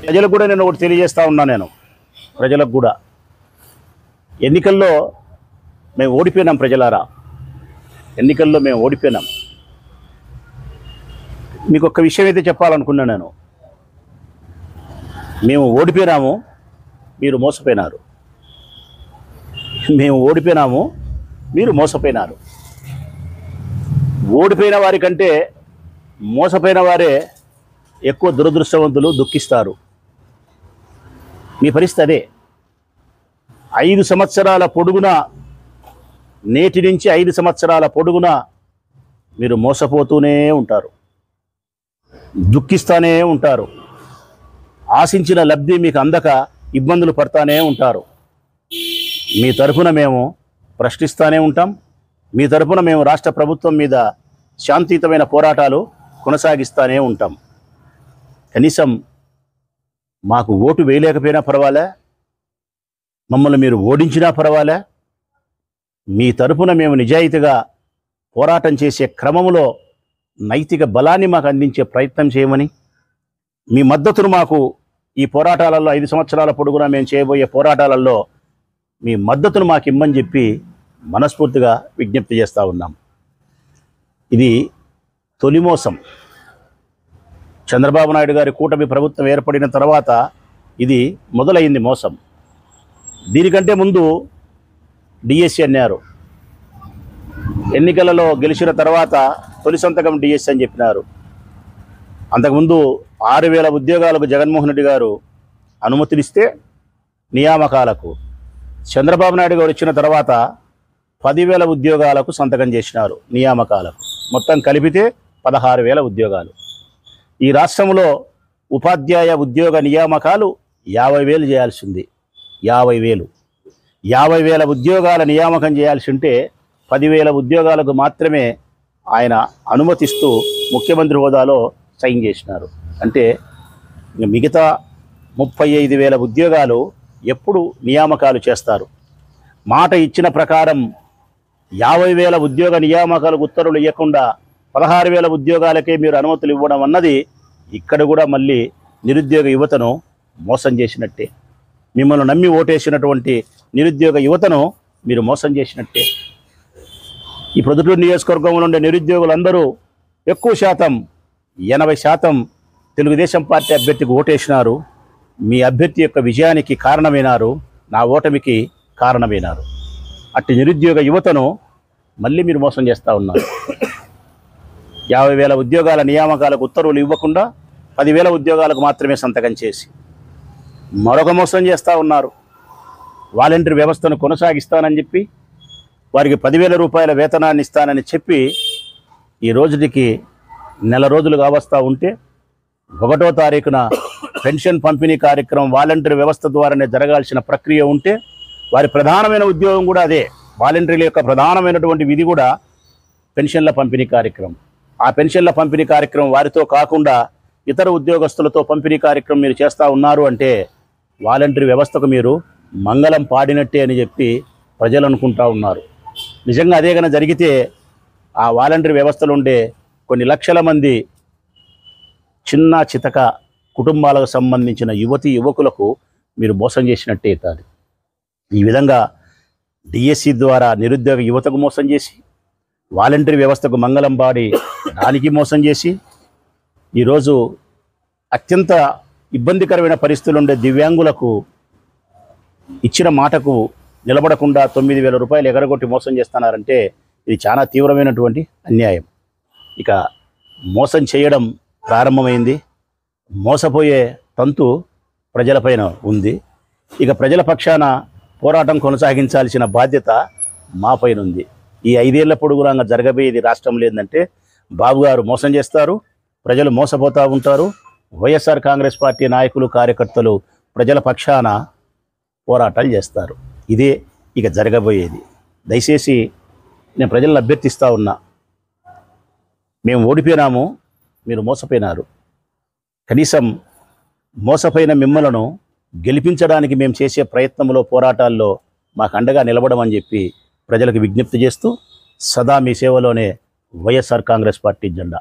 ప్రజలకు కూడా నేను ఒకటి తెలియజేస్తా ఉన్నా. నేను ప్రజలకు కూడా ఎన్నికల్లో మేము ఓడిపోయినాం. ప్రజలారా, ఎన్నికల్లో మేము ఓడిపోయినాం. మీకు ఒక్క విషయం అయితే చెప్పాలనుకున్నాను నేను. మేము ఓడిపోయినాము, మీరు మోసపోయినారు. మేము ఓడిపోయినాము, మీరు మోసపోయినారు. ఓడిపోయిన వారి కంటే మోసపోయిన వారే ఎక్కువ దురదృష్టవంతులు, దుఃఖిస్తారు. మీ పరిస్థితి అదే. 5 సంవత్సరాల పొడుగున, నేటి నుంచి 5 సంవత్సరాల పొడుగున మీరు మోసపోతూనే ఉంటారు, దుఃఖిస్తూనే ఉంటారు. ఆశించిన లబ్ధి మీకు అందక ఇబ్బందులు పడతానే ఉంటారు. మీ తరఫున మేము ప్రశ్నిస్తూనే ఉంటాం. మీ తరఫున మేము రాష్ట్ర ప్రభుత్వం మీద శాంతియుతమైన పోరాటాలు కొనసాగిస్తూనే ఉంటాం. కనీసం మాకు ఓటు వేయలేకపోయినా పర్వాలే, మమ్మల్ని మీరు ఓడించినా పర్వాలే, మీ తరఫున మేము నిజాయితీగా పోరాటం చేసే క్రమంలో నైతిక బలాన్ని మాకు అందించే ప్రయత్నం చేయమని, మీ మద్దతును మాకు ఈ పోరాటాలలో 5 సంవత్సరాల పొడుగునా మేము చేయబోయే పోరాటాలలో మీ మద్దతును మాకు ఇమ్మని చెప్పి మనస్ఫూర్తిగా విజ్ఞప్తి చేస్తూ ఉన్నాం. ఇది తొలి మోసం. చంద్రబాబు నాయుడు గారి కూటమి ప్రభుత్వం ఏర్పడిన తర్వాత ఇది మొదలైంది మోసం. దీనికంటే ముందు డిఎస్సి అన్నారు. ఎన్నికలలో గెలిచిన తర్వాత తొలి సంతకం డిఎస్సి అని చెప్పినారు. అంతకుముందు 6,000 ఉద్యోగాలకు జగన్మోహన్ రెడ్డి గారు అనుమతినిస్తే నియామకాలకు, చంద్రబాబు నాయుడు గారు వచ్చిన తర్వాత 10,000 ఉద్యోగాలకు సంతకం చేసినారు నియామకాలకు. మొత్తం కలిపితే 16,000 ఉద్యోగాలు. ఈ రాష్ట్రంలో ఉపాధ్యాయ ఉద్యోగ నియామకాలు 50,000 చేయాల్సింది. 50,000 ఉద్యోగాల నియామకం చేయాల్సి ఉంటే 10,000 ఉద్యోగాలకు మాత్రమే ఆయన అనుమతిస్తూ ముఖ్యమంత్రి హోదాలో సైన్ చేసినారు. అంటే మిగతా 35,000 ఉద్యోగాలు ఎప్పుడు నియామకాలు చేస్తారు? మాట ఇచ్చిన ప్రకారం 50,000 ఉద్యోగ నియామకాలకు ఉత్తర్వులు ఇవ్వకుండా 16,000 ఉద్యోగాలకే మీరు అనుమతులు ఇవ్వడం అన్నది ఇక్కడ కూడా మళ్ళీ నిరుద్యోగ యువతను మోసం చేసినట్టే. మిమ్మల్ని నమ్మి ఓటేసినటువంటి నిరుద్యోగ యువతను మీరు మోసం చేసినట్టే. ఈ ప్రొద్దుటూరు నియోజకవర్గంలో ఉండే నిరుద్యోగులందరూ ఎక్కువ శాతం 80% తెలుగుదేశం పార్టీ అభ్యర్థికి ఓటేసినారు. మీ అభ్యర్థి యొక్క విజయానికి కారణమైనారు, నా ఓటమికి కారణమైనారు. అట్టి నిరుద్యోగ యువతను మళ్ళీ మీరు మోసం చేస్తూ ఉన్నారు. 50,000 ఉద్యోగాల నియామకాలకు ఉత్తర్వులు ఇవ్వకుండా 10,000 ఉద్యోగాలకు మాత్రమే సంతకం చేసి మరొక మోసం చేస్తూ ఉన్నారు. వాలంటీర్ వ్యవస్థను కొనసాగిస్తానని చెప్పి, వారికి 10,000 రూపాయల వేతనాన్ని ఇస్తానని చెప్పి ఈ రోజుకి నెల రోజులు కావస్తూ ఉంటే 1వ తారీఖున పెన్షన్ పంపిణీ కార్యక్రమం వాలంటీర్ వ్యవస్థ ద్వారానే జరగాల్సిన ప్రక్రియ ఉంటే వారి ప్రధానమైన ఉద్యోగం కూడా అదే. వాలంటీర్ల యొక్క ప్రధానమైనటువంటి విధి కూడా పెన్షన్ల పంపిణీ కార్యక్రమం. ఆ పెన్షన్ల పంపిణీ కార్యక్రమం వారితో కాకుండా ఇతర ఉద్యోగస్తులతో పంపిణీ కార్యక్రమం మీరు చేస్తూ ఉన్నారు అంటే వాలంటీర్ వ్యవస్థకు మీరు మంగళం పాడినట్టే అని చెప్పి ప్రజలు అనుకుంటా ఉన్నారు. నిజంగా అదే కనుక జరిగితే ఆ వాలంటీర్ వ్యవస్థలో ఉండే కొన్ని లక్షల మంది చిన్న చితక కుటుంబాలకు సంబంధించిన యువతీ యువకులకు మీరు మోసం చేసినట్టే కాదు. ఈ విధంగా డిఎస్సి ద్వారా నిరుద్యోగ యువతకు మోసం చేసి, వాలంటీర్ వ్యవస్థకు మంగళం పాడి దానికి మోసం చేసి, ఈరోజు అత్యంత ఇబ్బందికరమైన పరిస్థితులు ఉండే దివ్యాంగులకు ఇచ్చిన మాటకు నిలబడకుండా 9,000 రూపాయలు ఎగరగొట్టి మోసం చేస్తున్నారంటే ఇది చాలా తీవ్రమైనటువంటి అన్యాయం. ఇక మోసం చేయడం ప్రారంభమైంది. మోసపోయే తంతు ప్రజలపైన ఉంది. ఇక ప్రజల పక్షాన పోరాటం కొనసాగించాల్సిన బాధ్యత మాపైన ఉంది. ఈ 5 ఏళ్ల పొడుగునా జరగబోయేది రాష్ట్రంలో ఏంటంటే బాబు గారు మోసం చేస్తారు, ప్రజలు మోసపోతూ ఉంటారు. వైఎస్ఆర్ కాంగ్రెస్ పార్టీ నాయకులు, కార్యకర్తలు ప్రజల పక్షాన పోరాటాలు చేస్తారు. ఇదే ఇక జరగబోయేది. దయచేసి నేను ప్రజలను అభ్యర్థిస్తూ ఉన్నా, మేము ఓడిపోయినాము, మీరు మోసపోయినారు. కనీసం మోసపోయిన మిమ్మలను గెలిపించడానికి మేము చేసే ప్రయత్నంలో, పోరాటాల్లో మాకు అండగా నిలబడమని చెప్పి ప్రజలకు విజ్ఞప్తి చేస్తూ సదా మీ సేవలోనే వైఎస్ఆర్ కాంగ్రెస్ పార్టీ జెండా.